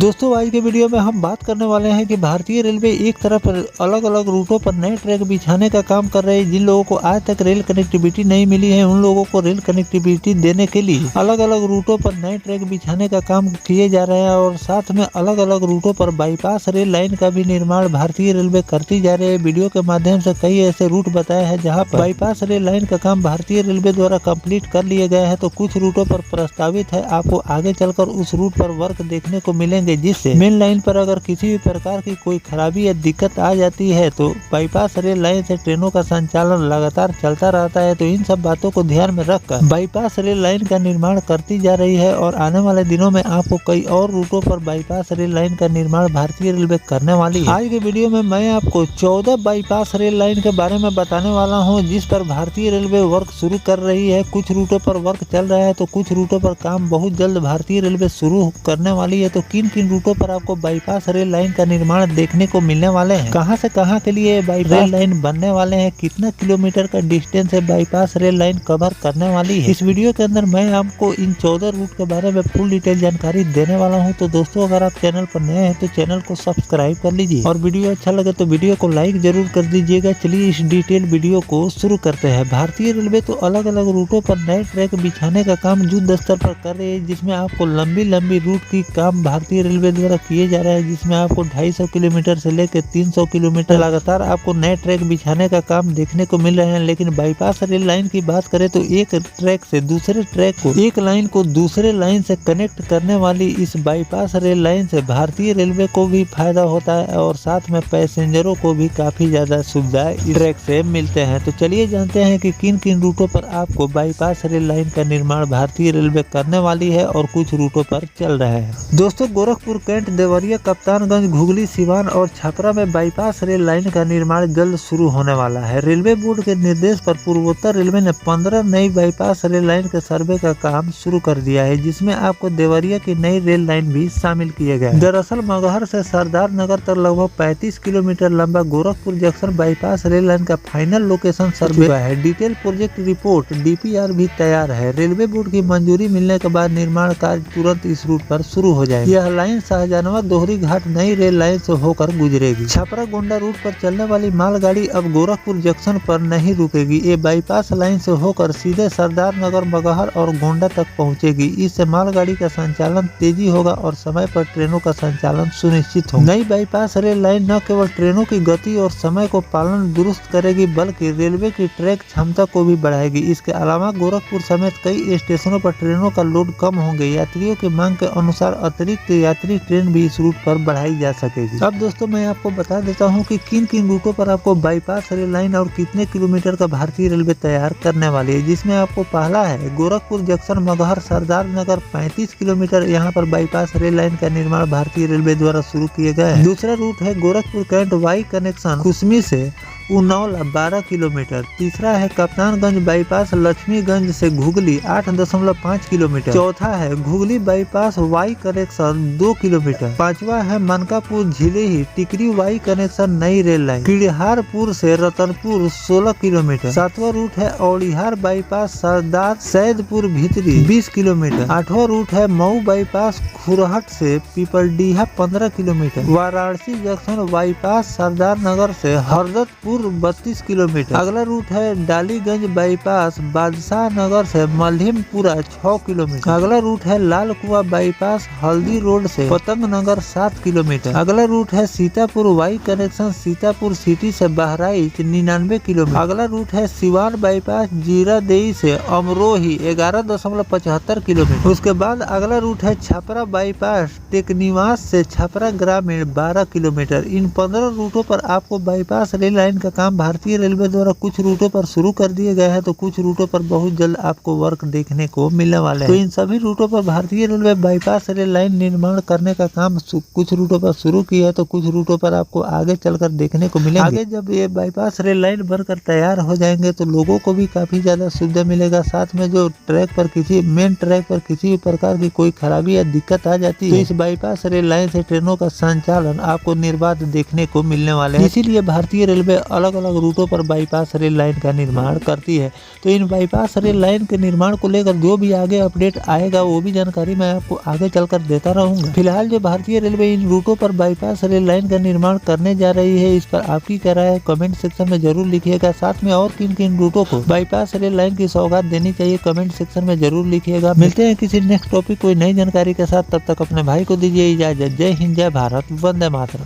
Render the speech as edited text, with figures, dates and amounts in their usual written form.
दोस्तों आज के वीडियो में हम बात करने वाले हैं कि भारतीय रेलवे एक तरफ अलग अलग रूटों पर नए ट्रैक बिछाने का काम कर रहे हैं। जिन लोगों को आज तक रेल कनेक्टिविटी नहीं मिली है उन लोगों को रेल कनेक्टिविटी देने के लिए अलग अलग रूटों पर नए ट्रैक बिछाने का काम किए जा रहे हैं और साथ में अलग अलग रूटों पर बाईपास रेल लाइन का भी निर्माण भारतीय रेलवे करती जा रही है। वीडियो के माध्यम से कई ऐसे रूट बताए हैं जहाँ पर बाईपास रेल लाइन का काम भारतीय रेलवे द्वारा कम्प्लीट कर लिया गया है, तो कुछ रूटों पर प्रस्तावित है। आपको आगे चलकर उस रूट पर वर्क देखने को मिलेंगे, जिससे मेन लाइन पर अगर किसी भी प्रकार की कोई खराबी या दिक्कत आ जाती है तो बाईपास रेल लाइन से ट्रेनों का संचालन लगातार चलता रहता है। तो इन सब बातों को ध्यान में रखकर बाईपास रेल लाइन का निर्माण करती जा रही है और आने वाले दिनों में आपको कई और रूटों पर बाईपास रेल लाइन का निर्माण भारतीय रेलवे करने वाली है। आज के वीडियो में मैं आपको 14 बाईपास रेल लाइन के बारे में बताने वाला हूँ, जिस पर भारतीय रेलवे वर्क शुरू कर रही है। कुछ रूटों पर वर्क चल रहा है तो कुछ रूटों पर काम बहुत जल्द भारतीय रेलवे शुरू करने वाली है। तो किन किन रूटों पर आपको बाईपास रेल लाइन का निर्माण देखने को मिलने वाले हैं, कहां से कहां के लिए बाईपास रेल लाइन बनने वाले हैं, कितना किलोमीटर का डिस्टेंस है बाईपास रेल लाइन कवर करने वाली है। इस वीडियो के अंदर मैं आपको इन 14 रूट के बारे में फुल डिटेल जानकारी देने वाला हूं। तो दोस्तों अगर आप चैनल पर नए हैं तो चैनल को सब्सक्राइब कर लीजिए और वीडियो अच्छा लगे तो वीडियो को लाइक जरूर कर दीजिएगा। चलिए इस डिटेल वीडियो को शुरू करते हैं। भारतीय रेलवे तो अलग अलग रूटों पर नए ट्रैक बिछाने का काम युद्ध स्तर पर कर रही है, जिसमें आपको लंबी लंबी रूट की काम भारतीय रेलवे द्वारा किए जा रहा है, जिसमें आपको 250 किलोमीटर से लेकर 300 किलोमीटर लगातार आपको नए ट्रैक बिछाने का काम देखने को मिल रहे हैं। लेकिन बाईपास रेल लाइन की बात करें तो एक ट्रैक से दूसरे ट्रैक को, एक लाइन को दूसरे लाइन से कनेक्ट करने वाली इस बाईपास रेल लाइन से भारतीय रेलवे को भी फायदा होता है और साथ में पैसेंजरों को भी काफी ज्यादा सुविधाएं इस ट्रैक से मिलते हैं। तो चलिए जानते हैं कि किन किन रूटों पर आपको बाईपास रेल लाइन का निर्माण भारतीय रेलवे करने वाली है और कुछ रूटों पर चल रहा है। दोस्तों गोरखपुर, कैंट, देवरिया, कप्तानगंज, घुगली, सिवान और छपरा में बाईपास रेल लाइन का निर्माण जल्द शुरू होने वाला है। रेलवे बोर्ड के निर्देश पर पूर्वोत्तर रेलवे ने 15 नई बाईपास रेल लाइन के सर्वे का काम शुरू कर दिया है, जिसमें आपको देवरिया की नई रेल लाइन भी शामिल किए गए। दरअसल मगहर से सरदार नगर तक लगभग 35 किलोमीटर लंबा Gorakhpur junction bypass rail line का फाइनल लोकेशन सर्वे है। डिटेल प्रोजेक्ट रिपोर्ट DPR भी तैयार है। रेलवे बोर्ड की मंजूरी मिलने के बाद निर्माण कार्य तुरंत इस रूट पर शुरू हो जाएगा। यह लाइन शाहजहानाबाद दोहरी घाट नई रेल लाइन से होकर गुजरेगी। छपरा गोंडा रूट पर चलने वाली मालगाड़ी अब गोरखपुर जंक्शन पर नहीं रुकेगी। ये बाईपास लाइन से होकर सीधे सरदार नगर, मगहर और गोंडा तक पहुंचेगी। इससे मालगाड़ी का संचालन तेजी होगा और समय पर ट्रेनों का संचालन सुनिश्चित होगा। नई बाईपास रेल लाइन न केवल ट्रेनों की गति और समय को पालन दुरुस्त करेगी बल्कि रेलवे की ट्रैक क्षमता को भी बढ़ाएगी। इसके अलावा गोरखपुर समेत कई स्टेशनों पर ट्रेनों का लोड कम होंगे। यात्रियों की मांग के अनुसार अतिरिक्त यात्री ट्रेन भी इस रूट पर बढ़ाई जा सकेगी। अब दोस्तों मैं आपको बता देता हूं कि किन किन रूटों पर आपको बाईपास रेल लाइन और कितने किलोमीटर का भारतीय रेलवे तैयार करने वाली है, जिसमें आपको पहला है गोरखपुर जंक्शन मगहर सरदार नगर 35 किलोमीटर। यहाँ पर बाईपास रेल लाइन का निर्माण भारतीय रेलवे द्वारा शुरू किए गए हैं। दूसरा रूट है गोरखपुर कैंट वाई कनेक्शन कुसमी से उन्नौला 12 किलोमीटर। तीसरा है कप्तानगंज बाईपास लक्ष्मीगंज से घुगली 8.5 किलोमीटर। चौथा है Ghughli bypass Y connection 2 kilometre. पांचवा है मनकापुर झिलेही टिकरी वाई कनेक्शन नई रेल लाइन किड़िहारपुर से रतनपुर 16 किलोमीटर। सातवां रूट है औड़िहार बाईपास सरदार सैदपुर भीतरी 20 किलोमीटर। आठवां रूट है मऊ बाईपास खुरहट से पीपलडीहा 15 kilometre. Varanasi junction bypass Sardar Nagar से हरदतपुर 32 किलोमीटर। अगला रूट है डालीगंज बाईपास बादशाह नगर से मल्हिमपुरा 6 किलोमीटर। अगला रूट है लाल कुआं बाईपास हल्दी रोड से पतंग नगर 7 किलोमीटर। अगला रूट है Sitapur Y connection Sitapur city से बहराइच 99 किलोमीटर। अगला रूट है सिवान बाईपास जीरादेई से अमरोही 11.75 किलोमीटर। उसके बाद अगला रूट है छपरा बाईपास टेकनिवास से छपरा ग्रामीण 12 किलोमीटर। इन 15 रूटों पर आपको बाईपास रेल लाइन का काम भारतीय रेलवे द्वारा कुछ रूटों पर शुरू कर दिए गए हैं, तो कुछ रूटों पर बहुत जल्द आपको वर्क देखने को मिलने वाले हैं। तो इन सभी रूटों पर भारतीय रेलवे बाईपास रेल लाइन निर्माण करने का काम कुछ रूटों पर शुरू किया है, तो कुछ रूटों पर आपको आगे चलकर देखने को मिलेंगे। आगे जब ये बाईपास रेल लाइन बनकर तैयार हो जाएंगे तो लोगों को भी काफी ज्यादा सुविधा मिलेगा। साथ में जो ट्रैक पर मेन ट्रैक पर किसी भी प्रकार की कोई खराबी या दिक्कत आ जाती है तो इस बाईपास रेल लाइन से ट्रेनों का संचालन आपको निर्बाध देखने को मिलने वाले हैं। इसीलिए भारतीय रेलवे अलग अलग रूटों पर बाईपास रेल लाइन का निर्माण करती है। तो इन बाईपास रेल लाइन के निर्माण को लेकर जो भी आगे अपडेट आएगा वो भी जानकारी मैं आपको आगे चलकर देता रहूंगा। फिलहाल जो भारतीय रेलवे इन रूटों पर बाईपास रेल लाइन का निर्माण करने जा रही है, इस पर आपकी क्या राय है कमेंट सेक्शन में जरूर लिखिएगा। साथ में और किन किन रूटों को बाईपास रेल लाइन की सौगात देनी चाहिए कमेंट सेक्शन में जरूर लिखिएगा। मिलते हैं किसी नेक्स्ट टॉपिक कोई नई जानकारी के साथ, तब तक अपने भाई को दीजिए इजाजत। जय हिंद, जय भारत, वंदे मातरम।